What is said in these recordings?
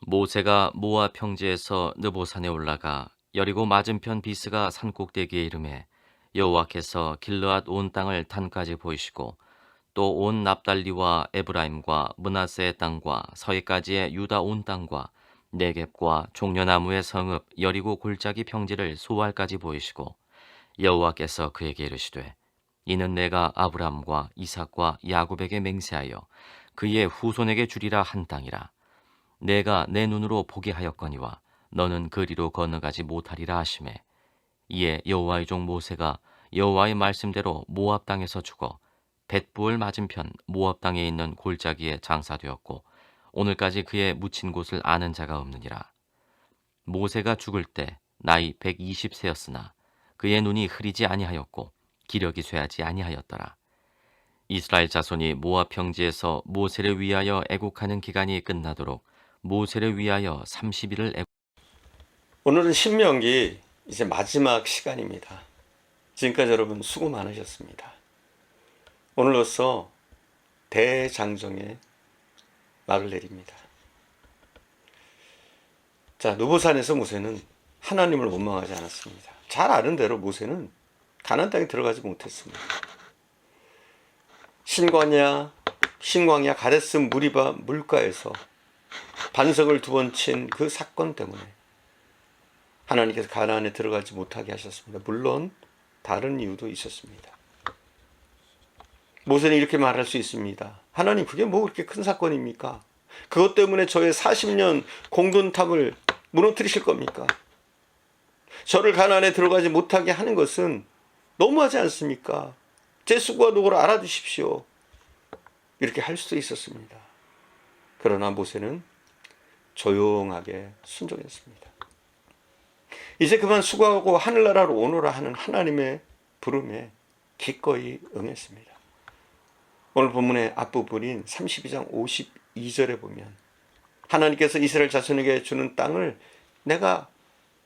모세가 모압 평지에서 느보산에 올라가 여리고 맞은편 비스가 산꼭대기에 이르매 여호와께서 길르앗 온 땅을 단까지 보이시고 또 온 납달리와 에브라임과 므낫세의 땅과 서해까지의 유다 온 땅과 네겝과 종려나무의 성읍 여리고 골짜기 평지를 소알까지 보이시고 여호와께서 그에게 이르시되 이는 내가 아브람과 이삭과 야곱에게 맹세하여 그의 후손에게 주리라 한 땅이라. 내가 내 눈으로 보게 하였거니와 너는 그리로 건너가지 못하리라 하시매 이에 여호와의 종 모세가 여호와의 말씀대로 모압 땅에서 죽어 벳부을 맞은편 모압 땅에 있는 골짜기에 장사되었고 오늘까지 그의 묻힌 곳을 아는 자가 없느니라. 모세가 죽을 때 나이 120세였으나 그의 눈이 흐리지 아니하였고 기력이 쇠하지 아니하였더라. 이스라엘 자손이 모압 평지에서 모세를 위하여 애곡하는 기간이 끝나도록 모세를 위하여 30일을 애곡. 오늘은 신명기 이제 마지막 시간입니다. 지금까지 여러분 수고 많으셨습니다. 오늘로써 대장정의 막을 내립니다. 자, 느보산에서 모세는 하나님을 원망하지 않았습니다. 잘 아는 대로 모세는 가나안 땅에 들어가지 못했습니다. 신광야 가데스 무리바 물가에서 반석을 2번 친 그 사건 때문에 하나님께서 가나안에 들어가지 못하게 하셨습니다. 물론 다른 이유도 있었습니다. 모세는 이렇게 말할 수 있습니다. 하나님, 그게 뭐 그렇게 큰 사건입니까? 그것 때문에 저의 40년 공든탑을 무너뜨리실 겁니까? 저를 가나안에 들어가지 못하게 하는 것은 너무하지 않습니까? 제 수고와 노고를 알아두십시오. 이렇게 할 수도 있었습니다. 그러나 모세는 조용하게 순종했습니다. 이제 그만 수고하고 하늘나라로 오너라 하는 하나님의 부름에 기꺼이 응했습니다. 오늘 본문의 앞부분인 32장 52절에 보면 하나님께서 이스라엘 자손에게 주는 땅을 내가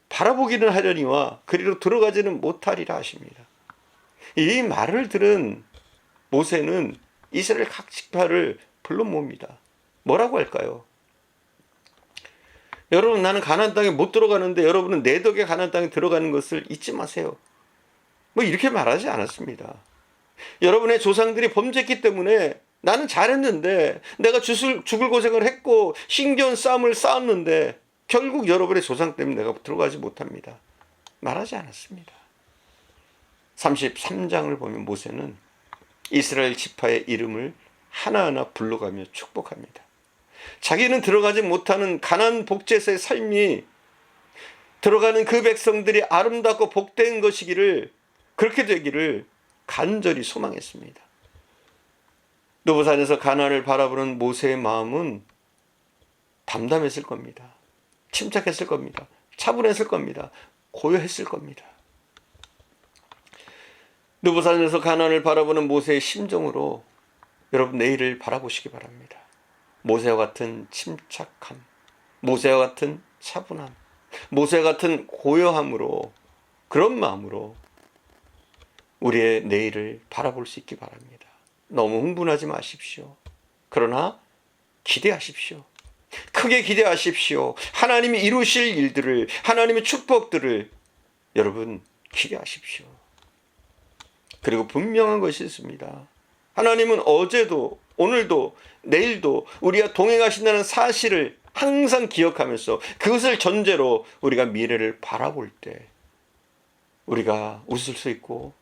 바라보기는 하려니와 그리로 들어가지는 못하리라 하십니다. 이 말을 들은 모세는 이스라엘 각 지파를 불러 모읍니다. 뭐라고 할까요? 여러분, 나는 가나안 땅에 못 들어가는데 여러분은 내 덕에 가나안 땅에 들어가는 것을 잊지 마세요. 뭐 이렇게 말하지 않았습니다. 여러분의 조상들이 범죄했기 때문에 나는 잘했는데 내가 죽을 고생을 했고 힘겨운 싸움을 싸웠는데 결국 여러분의 조상 때문에 내가 들어가지 못합니다. 말하지 않았습니다. 33장을 보면 모세는 이스라엘 지파의 이름을 하나하나 불러가며 축복합니다. 자기는 들어가지 못하는 가나안 복제에서의 삶이 들어가는 그 백성들이 아름답고 복된 것이기를, 그렇게 되기를 간절히 소망했습니다. 느보산에서 가나안을 바라보는 모세의 마음은 담담했을 겁니다. 침착했을 겁니다. 차분했을 겁니다. 고요했을 겁니다. 느보산에서 가나안을 바라보는 모세의 심정으로 여러분 내일을 바라보시기 바랍니다. 모세와 같은 침착함, 모세와 같은 차분함, 모세와 같은 고요함으로, 그런 마음으로 우리의 내일을 바라볼 수 있기 바랍니다. 너무 흥분하지 마십시오. 그러나 기대하십시오. 크게 기대하십시오. 하나님이 이루실 일들을, 하나님의 축복들을 여러분 기대하십시오. 그리고 분명한 것이 있습니다. 하나님은 어제도 오늘도 내일도 우리가 동행하신다는 사실을 항상 기억하면서 그것을 전제로 우리가 미래를 바라볼 때 우리가 웃을 수 있고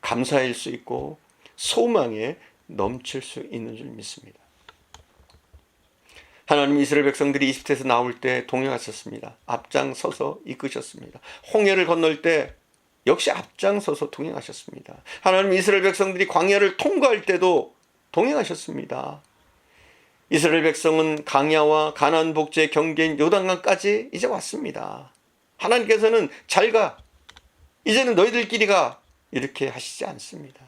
감사할 수 있고 소망에 넘칠 수 있는 줄 믿습니다. 하나님 이스라엘 백성들이 이집트에서 나올 때 동행하셨습니다. 앞장서서 이끄셨습니다. 홍해를 건널 때 역시 앞장서서 동행하셨습니다. 하나님 이스라엘 백성들이 광야를 통과할 때도 동행하셨습니다. 이스라엘 백성은 강야와 가나안 복지의 경계인 요단강까지 이제 왔습니다. 하나님께서는 잘 가, 이제는 너희들끼리 가, 이렇게 하시지 않습니다.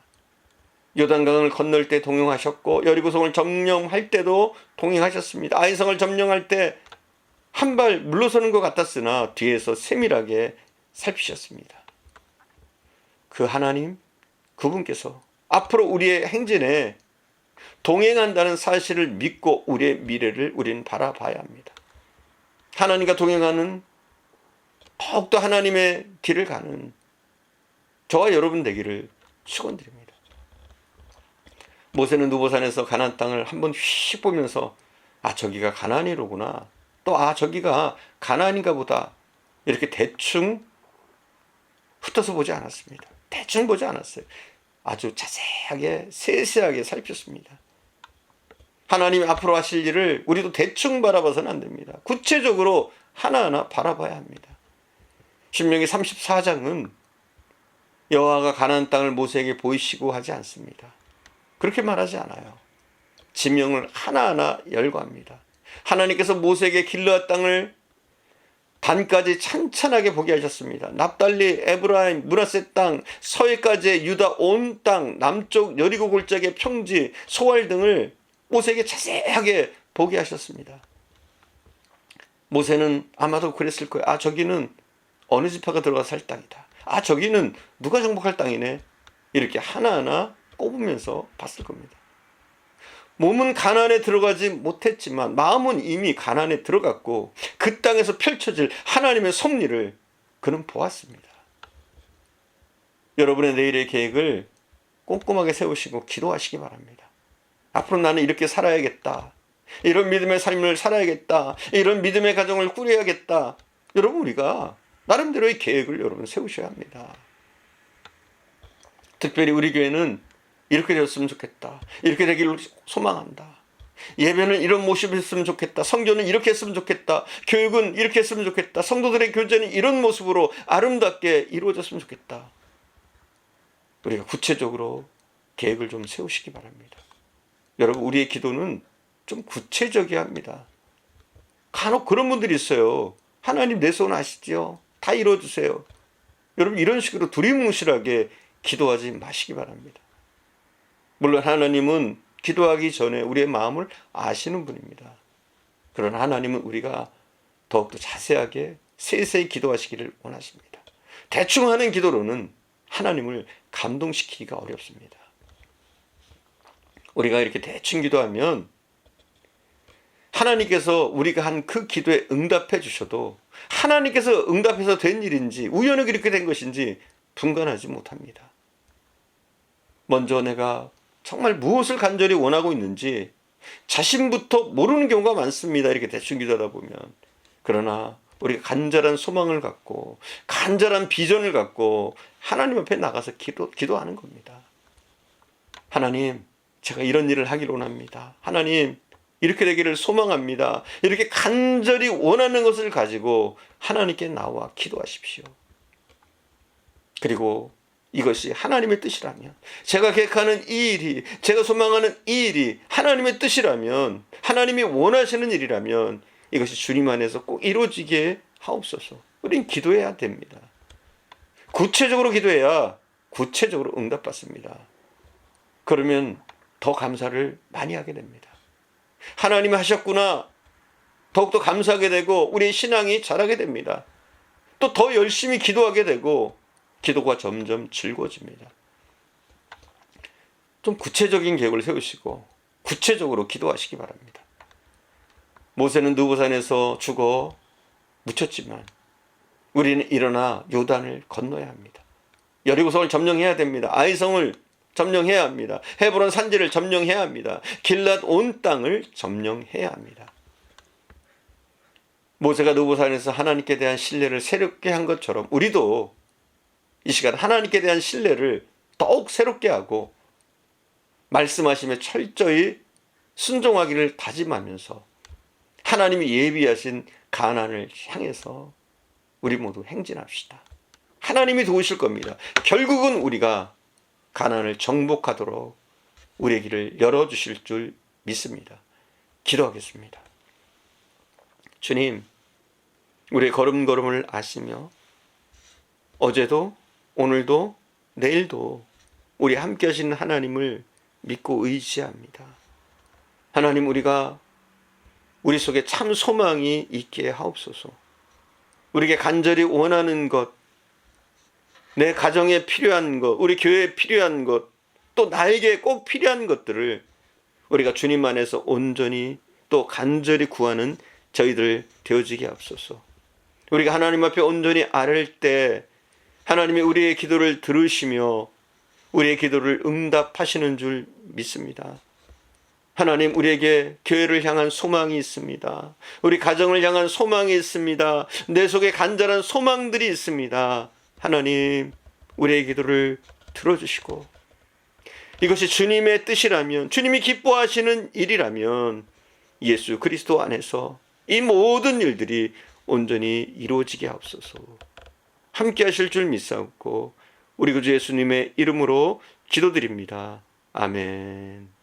요단강을 건널 때 동행하셨고 여리고성을 점령할 때도 동행하셨습니다. 아이성을 점령할 때 한 발 물러서는 것 같았으나 뒤에서 세밀하게 살피셨습니다. 그 하나님, 그분께서 앞으로 우리의 행진에 동행한다는 사실을 믿고 우리의 미래를 우리는 바라봐야 합니다. 하나님과 동행하는, 더욱더 하나님의 길을 가는 저와 여러분 되기를 축원드립니다. 모세는 누보산에서 가나안 땅을 한번 휙 보면서 저기가 가나안이로구나, 또 저기가 가나안인가 보다, 이렇게 대충 흩어서 보지 않았습니다. 대충 보지 않았어요. 아주 자세하게 세세하게 살폈습니다. 하나님이 앞으로 하실 일을 우리도 대충 바라봐서는 안 됩니다. 구체적으로 하나하나 바라봐야 합니다. 신명기 34장은 여호와가 가나안 땅을 모세에게 보이시고 하지 않습니다. 그렇게 말하지 않아요. 지명을 하나하나 열거합니다. 하나님께서 모세에게 길르앗 땅을 단까지 찬찬하게 보게 하셨습니다. 납달리, 에브라임, 므낫세 땅, 서해까지의 유다 온 땅, 남쪽 여리고 골짜기의 평지, 소알 등을 모세에게 자세하게 보게 하셨습니다. 모세는 아마도 그랬을 거예요. 저기는 어느 지파가 들어가서 살 땅이다. 저기는 누가 정복할 땅이네. 이렇게 하나하나 꼽으면서 봤을 겁니다. 몸은 가나안에 들어가지 못했지만 마음은 이미 가나안에 들어갔고 그 땅에서 펼쳐질 하나님의 섭리를 그는 보았습니다. 여러분의 내일의 계획을 꼼꼼하게 세우시고 기도하시기 바랍니다. 앞으로 나는 이렇게 살아야겠다. 이런 믿음의 삶을 살아야겠다. 이런 믿음의 가정을 꾸려야겠다. 여러분, 우리가 나름대로의 계획을 여러분 세우셔야 합니다. 특별히 우리 교회는 이렇게 되었으면 좋겠다. 이렇게 되기를 소망한다. 예배는 이런 모습이었으면 좋겠다. 성교는 이렇게 했으면 좋겠다. 교육은 이렇게 했으면 좋겠다. 성도들의 교제는 이런 모습으로 아름답게 이루어졌으면 좋겠다. 우리가 구체적으로 계획을 좀 세우시기 바랍니다. 여러분, 우리의 기도는 좀 구체적이어야 합니다. 간혹 그런 분들이 있어요. 하나님 내 소원 아시죠? 다 이루어주세요. 여러분, 이런 식으로 두리뭉실하게 기도하지 마시기 바랍니다. 물론 하나님은 기도하기 전에 우리의 마음을 아시는 분입니다. 그러나 하나님은 우리가 더욱더 자세하게 세세히 기도하시기를 원하십니다. 대충 하는 기도로는 하나님을 감동시키기가 어렵습니다. 우리가 이렇게 대충 기도하면 하나님께서 우리가 한 그 기도에 응답해 주셔도 하나님께서 응답해서 된 일인지 우연히 그렇게 된 것인지 분간하지 못합니다. 먼저 내가 정말 무엇을 간절히 원하고 있는지 자신부터 모르는 경우가 많습니다. 이렇게 대충 기도하다 보면. 그러나 우리가 간절한 소망을 갖고 간절한 비전을 갖고 하나님 앞에 나가서 기도하는 겁니다. 하나님, 제가 이런 일을 하기를 원합니다. 하나님, 이렇게 되기를 소망합니다. 이렇게 간절히 원하는 것을 가지고 하나님께 나와 기도하십시오. 그리고 이것이 하나님의 뜻이라면, 제가 계획하는 이 일이, 제가 소망하는 이 일이 하나님의 뜻이라면, 하나님이 원하시는 일이라면 이것이 주님 안에서 꼭 이루어지게 하옵소서. 우린 기도해야 됩니다. 구체적으로 기도해야 구체적으로 응답받습니다. 그러면 더 감사를 많이 하게 됩니다. 하나님이 하셨구나, 더욱더 감사하게 되고 우리의 신앙이 자라게 됩니다. 또 더 열심히 기도하게 되고 기도가 점점 즐거워집니다. 좀 구체적인 계획을 세우시고 구체적으로 기도하시기 바랍니다. 모세는 느보산에서 죽어 묻혔지만 우리는 일어나 요단을 건너야 합니다. 여리고성을 점령해야 됩니다. 아이성을 점령해야 합니다. 헤브론 산지를 점령해야 합니다. 길앗 온 땅을 점령해야 합니다. 모세가 느보산에서 하나님께 대한 신뢰를 새롭게 한 것처럼 우리도 이 시간 하나님께 대한 신뢰를 더욱 새롭게 하고 말씀하심에 철저히 순종하기를 다짐하면서 하나님이 예비하신 가나안을 향해서 우리 모두 행진합시다. 하나님이 도우실 겁니다. 결국은 우리가 가나안을 정복하도록 우리의 길을 열어주실 줄 믿습니다. 기도하겠습니다. 주님, 우리의 걸음걸음을 아시며 어제도 오늘도 내일도 우리 함께 하시는 하나님을 믿고 의지합니다. 하나님, 우리가 우리 속에 참 소망이 있게 하옵소서. 우리에게 간절히 원하는 것, 내 가정에 필요한 것, 우리 교회에 필요한 것, 또 나에게 꼭 필요한 것들을 우리가 주님 안에서 온전히 또 간절히 구하는 저희들 되어지게 하옵소서. 우리가 하나님 앞에 온전히 아랠 때 하나님이 우리의 기도를 들으시며 우리의 기도를 응답하시는 줄 믿습니다. 하나님, 우리에게 교회를 향한 소망이 있습니다. 우리 가정을 향한 소망이 있습니다. 내 속에 간절한 소망들이 있습니다. 하나님, 우리의 기도를 들어주시고 이것이 주님의 뜻이라면, 주님이 기뻐하시는 일이라면 예수 그리스도 안에서 이 모든 일들이 온전히 이루어지게 하옵소서. 함께 하실 줄 믿사옵고 우리 구주 예수님의 이름으로 기도드립니다. 아멘.